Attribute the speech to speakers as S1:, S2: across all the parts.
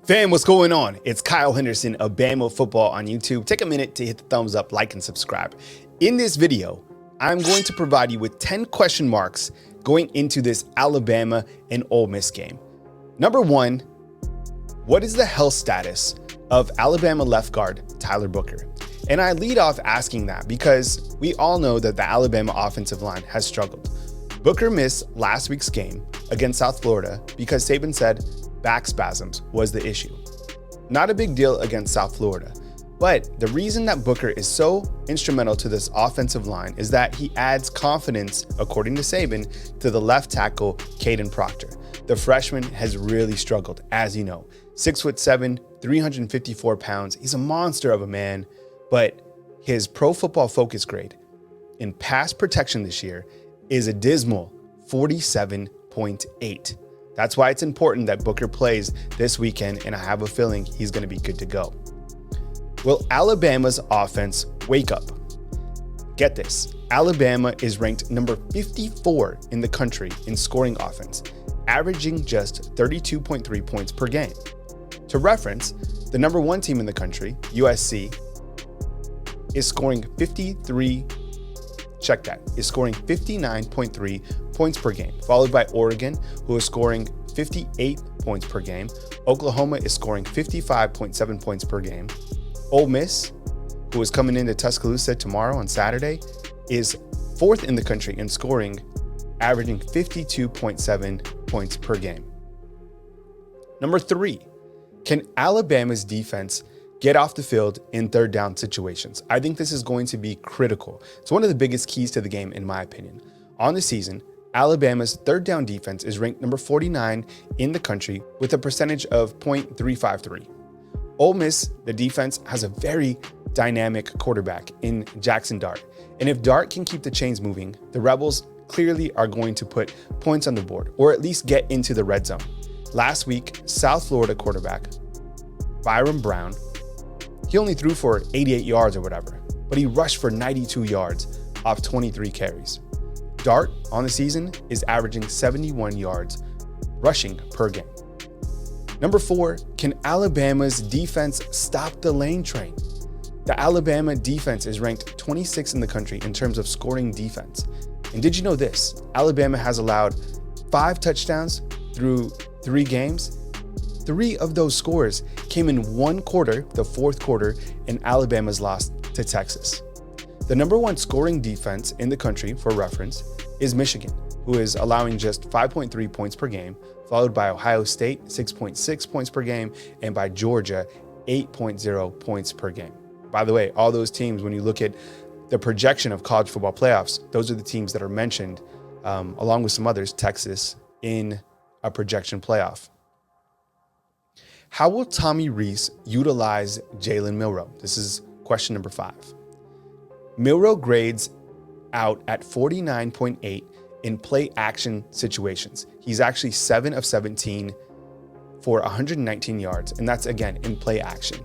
S1: Fam, what's going on? It's Kyle Henderson of Bama Football on YouTube. Take a minute to hit the thumbs up, like, and subscribe. In this video, I'm going to provide you with 10 question marks going into this Alabama and Ole Miss game. Number one, what is the health status of Alabama left guard Tyler Booker? And I lead off asking that because we all know that the Alabama offensive line has struggled. Booker missed last week's game against South Florida because Saban said back spasms was the issue. Not a big deal against South Florida, but the reason that Booker is so instrumental to this offensive line is that he adds confidence, according to Saban, to the left tackle, Caden Proctor. The freshman has really struggled, as you know. 6'7", 354 pounds. He's a monster of a man, but his Pro Football Focus grade in pass protection this year is a dismal 47.8. That's why it's important that Booker plays this weekend, and I have a feeling he's going to be good to go. Will Alabama's offense wake up? Get this, Alabama is ranked number 54 in the country in scoring offense, averaging just 32.3 points per game. To reference, the number one team in the country, USC, is scoring 59.3 points per game, followed by Oregon, who is scoring 58 points per game. Oklahoma is scoring 55.7 points per game. Ole Miss, who is coming into Tuscaloosa tomorrow on Saturday, is fourth in the country in scoring, averaging 52.7 points per game. Number three, can Alabama's defense get off the field in third down situations? I think this is going to be critical. It's one of the biggest keys to the game, in my opinion. On the season, Alabama's third down defense is ranked number 49 in the country with a percentage of .353. Ole Miss, the defense, has a very dynamic quarterback in Jackson Dart. And if Dart can keep the chains moving, the Rebels clearly are going to put points on the board or at least get into the red zone. Last week, South Florida quarterback Byron Brown, he only threw for 88 yards or whatever, but he rushed for 92 yards off 23 carries. Dart on the season is averaging 71 yards rushing per game. Number four, can Alabama's defense stop the lane train? The Alabama defense is ranked 26th in the country in terms of scoring defense. And did you know this? Alabama has allowed 5 touchdowns through 3 games. 3 of those scores came in one quarter, the fourth quarter, and Alabama's lost to Texas. The number one scoring defense in the country, for reference, is Michigan, who is allowing just 5.3 points per game, followed by Ohio State, 6.6 points per game, and by Georgia, 8.0 points per game. By the way, all those teams, when you look at the projection of college football playoffs, those are the teams that are mentioned, along with some others, Texas, in a projection playoff. How will Tommy Rees utilize Jalen Milroe? This is question number 5. Milroe grades out at 49.8 in play action situations. He's actually 7 of 17 for 119 yards, and that's again in play action.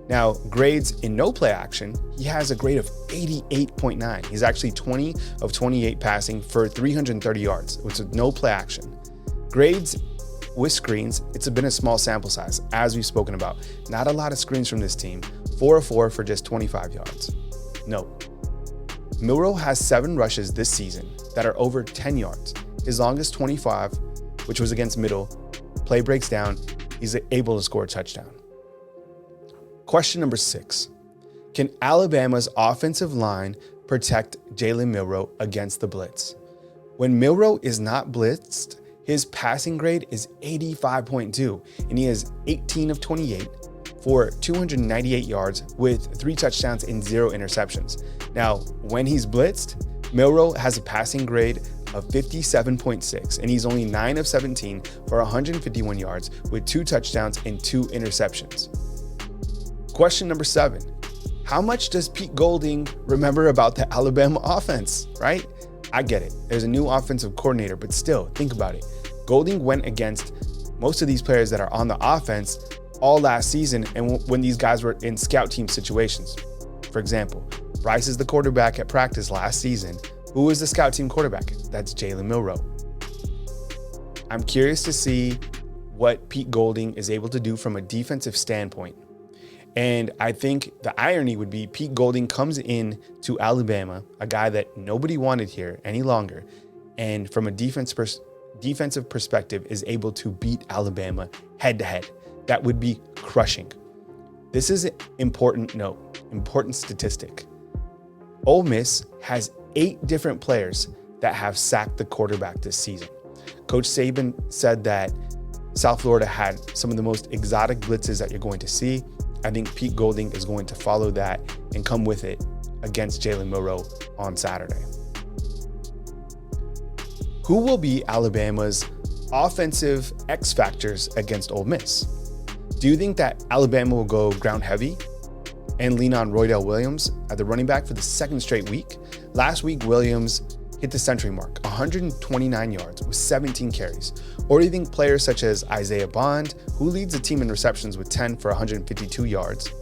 S1: Now, grades in no play action, he has a grade of 88.9. He's actually 20 of 28 passing for 330 yards, which is no play action. Grades with screens, it's been a small sample size, as we've spoken about. Not a lot of screens from this team. 4 of 4 for just 25 yards. Note, Milroe has 7 rushes this season that are over 10 yards. His longest 25, which was against Middle, play breaks down, he's able to score a touchdown. Question number 6. Can Alabama's offensive line protect Jalen Milroe against the blitz? When Milroe is not blitzed, his passing grade is 85.2, and he is 18 of 28 for 298 yards with 3 touchdowns and 0 interceptions. Now, when he's blitzed, Milroe has a passing grade of 57.6, and he's only 9 of 17 for 151 yards with 2 touchdowns and 2 interceptions. Question number 7. How much does Pete Golding remember about the Alabama offense, right? I get it. There's a new offensive coordinator, but still, think about it. Golding went against most of these players that are on the offense all last season and when these guys were in scout team situations. For example, Bryce is the quarterback at practice last season. Who was the scout team quarterback? That's Jalen Milroe. I'm curious to see what Pete Golding is able to do from a defensive standpoint. And I think the irony would be Pete Golding comes in to Alabama, a guy that nobody wanted here any longer, and from a defensive perspective is able to beat Alabama head to head. That would be crushing. This is an important note, important statistic. Ole Miss has 8 different players that have sacked the quarterback this season. Coach Saban said that South Florida had some of the most exotic blitzes that you're going to see. I think Pete Golding is going to follow that and come with it against Jalen Milroe on Saturday. Who will be Alabama's offensive X factors against Ole Miss? Do you think that Alabama will go ground heavy and lean on Roydell Williams at the running back for the second straight week? Last week, Williams hit the century mark, 129 yards with 17 carries. Or do you think players such as Isaiah Bond, who leads the team in receptions with 10 for 152 yards,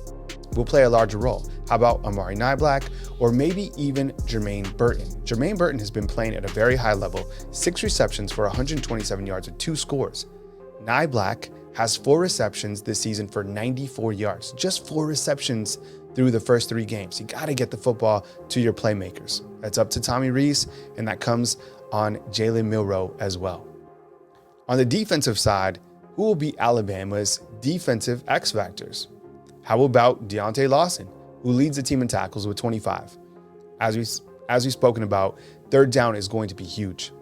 S1: will play a larger role? How about Amari Niblack, or maybe even Jermaine Burton? Jermaine Burton has been playing at a very high level, 6 receptions for 127 yards with 2 scores. Niblack has 4 receptions this season for 94 yards, just 4 receptions through the first 3 games. You got to get the football to your playmakers. That's up to Tommy Rees, and that comes on Jalen Milroe as well. On the defensive side, who will be Alabama's defensive X factors? How about Deontay Lawson, who leads the team in tackles with 25? As we've spoken about, third down is going to be huge.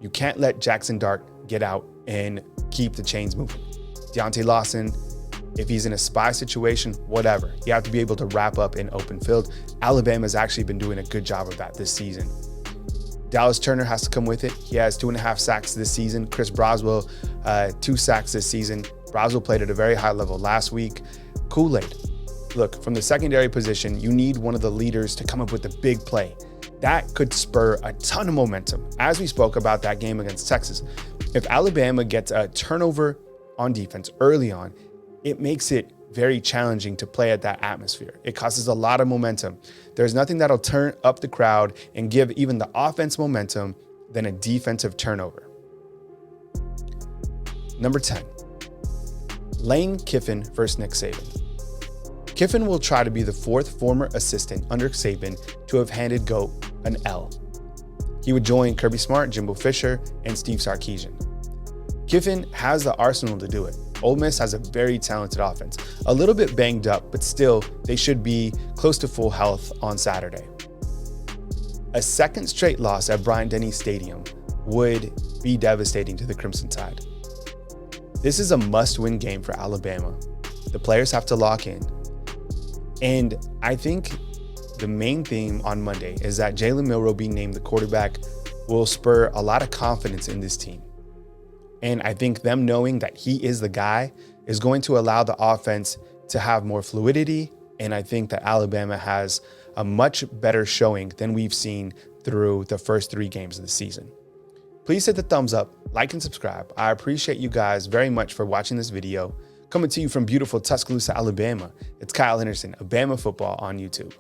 S1: You can't let Jackson Dart get out and keep the chains moving. Deontay Lawson, if he's in a spy situation, whatever, you have to be able to wrap up in open field. Alabama's actually been doing a good job of that this season. Dallas Turner has to come with it. He has 2.5 sacks this season. Chris Broswell, 2 sacks this season. Broswell played at a very high level last week. Kool-Aid. Look, from the secondary position, you need one of the leaders to come up with a big play. That could spur a ton of momentum, as we spoke about that game against Texas. If Alabama gets a turnover on defense early on, it makes it very challenging to play at that atmosphere. It causes a lot of momentum. There's nothing that'll turn up the crowd and give even the offense momentum than a defensive turnover. Number 10, Lane Kiffin versus Nick Saban. Kiffin will try to be the 4th former assistant under Saban to have handed GOAT an L. He would join Kirby Smart, Jimbo Fisher, and Steve Sarkisian. Kiffin has the arsenal to do it. Ole Miss has a very talented offense, a little bit banged up, but still they should be close to full health on Saturday. A second straight loss at Bryant-Denny Stadium would be devastating to the Crimson Tide. This is a must-win game for Alabama. The players have to lock in. And I think the main theme on Monday is that Jalen Milroe being named the quarterback will spur a lot of confidence in this team. And I think them knowing that he is the guy is going to allow the offense to have more fluidity. And I think that Alabama has a much better showing than we've seen through the first 3 games of the season. Please hit the thumbs up, like, and subscribe. I appreciate you guys very much for watching this video. Coming to you from beautiful Tuscaloosa, Alabama, it's Kyle Henderson of Bama Football on YouTube.